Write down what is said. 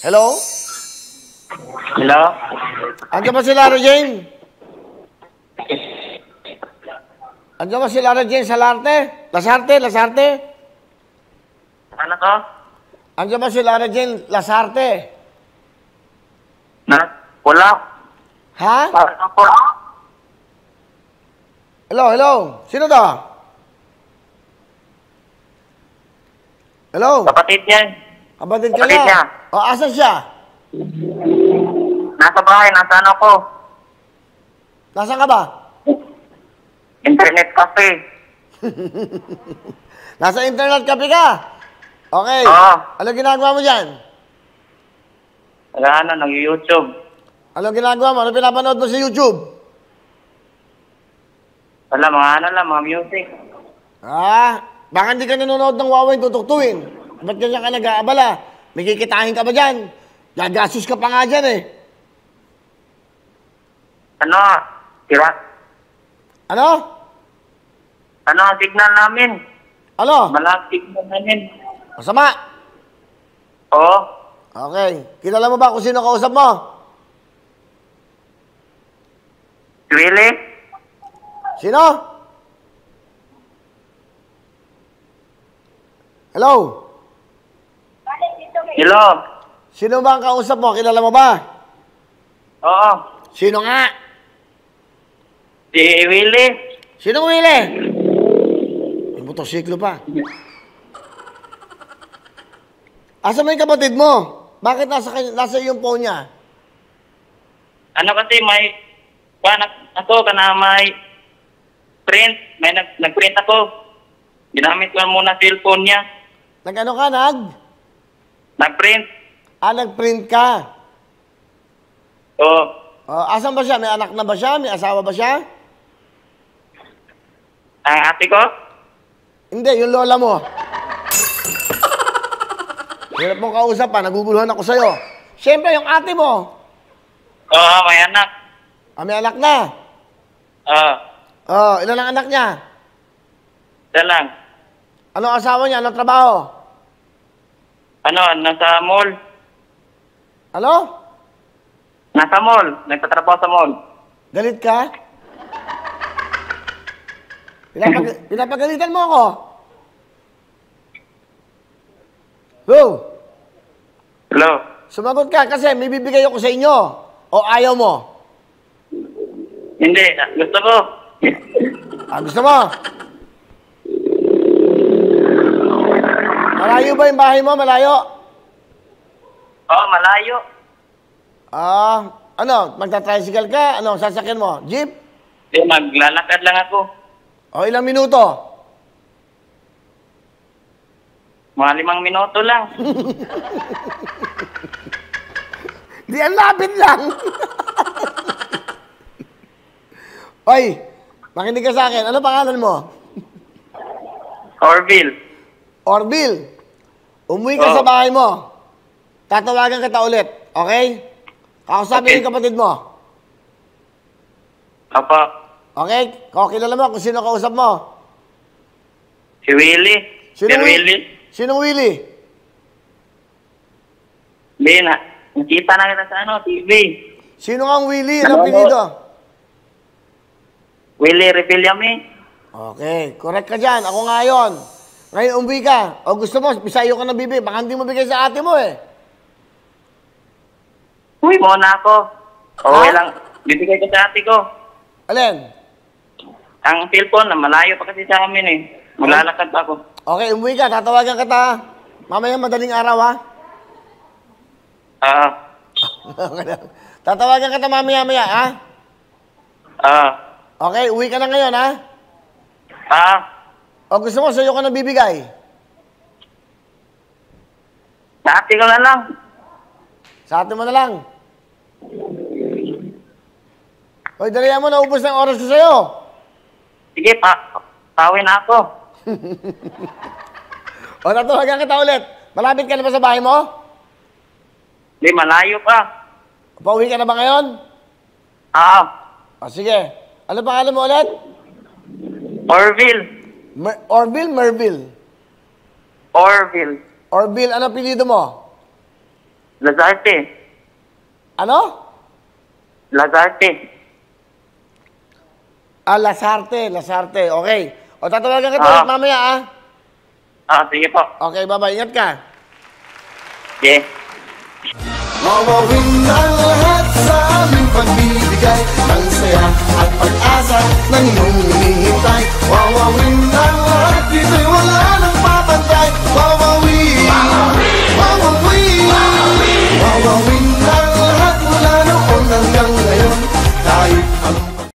Hello? Hello? Andiyan ba si Lara Jane? Andiyan ba si Lara Jane sa Larte? Lasarte? Ano to? Andiyan ba si Lara Jane Lasarte? Wala. Ha? Ano po? Hello? Sino to? Hello? Kapatid niya. Kapatid ka Kapatid niya. niya? O, asan siya? Nasa bahay, nasa ano ko? Nasaan ka ba? Internet cafe. Nasa internet cafe ka? Okay. Oo. Ano ginagawa mo dyan? Ano, nag-YouTube. Ano ginagawa mo? Ano pinapanood mo sa YouTube? Wala, mga music. Baka hindi ka nanonood ng Huawei tutuktuin. Ba't ganyan ka nag-aabala? May kikitahin ka ba dyan? Gagastos ka pa nga dyan eh. Ano? Tira? Ano? Ano ang signal namin? Ano? Malang signal namin. Masama. Oo. Okay. Kilala mo ba kung sino kausap mo? Really? Sino? Hello? Hello? Sino ba ang kausap mo? Kilala mo ba? Oo. Sino nga? Si Willie? Sino Willie? May motosiklo pa. Asa mo yung kapatid mo? Bakit nasa yung phone niya? Ano kasi may... Ako, may print. May nag-print ako. Ginamit ko muna cellphone niya. Nag-ano ka, Nag-print. Nag-print ka. Oo. Asan ba siya? May anak na ba siya? May asawa ba siya? Ang ate ko? Hindi, yung lola mo. Hirap mong kausap pa, naguguluhan ako sa'yo. Siyempre, yung ate mo. Oo, may anak. May anak na. Oo. Ilan ang anak niya? Isa lang. Anong asawa niya? Anong trabaho? Ano, nasa mall. Ano? Nasa mall. Nagtatrabaho sa mall. Galit ka? Pinapagalitan mo ako. Hello? Hello? Sumagot ka kasi may bibigay ako sa inyo. O ayaw mo? Hindi. Gusto ko. Gusto mo? Malayo ba yung bahay mo? Malayo? Oo, malayo. Magta-tricycle ka? Ano, sasakyan mo? Jeep? Hindi, maglalakad lang ako. O ilang minuto? Mga 5 minuto lang. Di, ang lapit lang. Oy, makinig ka sa akin. Ano pangalan mo? Orville. Orville. Umuwi ka sa bahay mo. Tatawagan kita ulit. Okay? Kausapin yung kapatid mo. Opo. Okay? Kilala mo kung sino kausap mo. Si Willie. Willie. Sinong Willie? Hindi na. Nakita na kita sa TV. Sino nga ang Willie? Anong pinido? Willie Revillame. Okay. Correct ka dyan. Ako nga yun. Ngayon, umuwi ka. O gusto mo, bisayo ka na bibig. Baka hindi mo bigay sa ate mo eh. Uy, muna ako. Okay lang. Bibigay ko sa ate ko. Alin? Ang cellphone, malayo pa kasi sa amin eh. Maglalakad pa ako. Okay, umuwi ka. Tatawagan kita. Mamaya madaling araw ha. Tatawagan kita mamaya-maya ha. Okay, uwi ka na ngayon ha. O gusto mo, sa'yo ko na bibigay? Sa ate ko na lang. Sa ate mo na lang. Hoy, dalihan mo, naubos na ang oras ko sa'yo. Sige, pawin na ako. O, tatawagan kita ulit. Malapit ka na ba sa bahay mo? Hindi, malayo pa. Pauwi ka na ba ngayon? O, sige. Ano pangalan mo ulit? Orville. Orville, Merville? Orville. Orville, ano apelyido mo? Lazarte. Ano? Lazarte. Ah, Lasarte. Okay. O, tatawagan ka Ah. ulit mamaya, ah. Sige po. Okay, bye-bye. Ingat ka. Sige. Mawawin ang lahat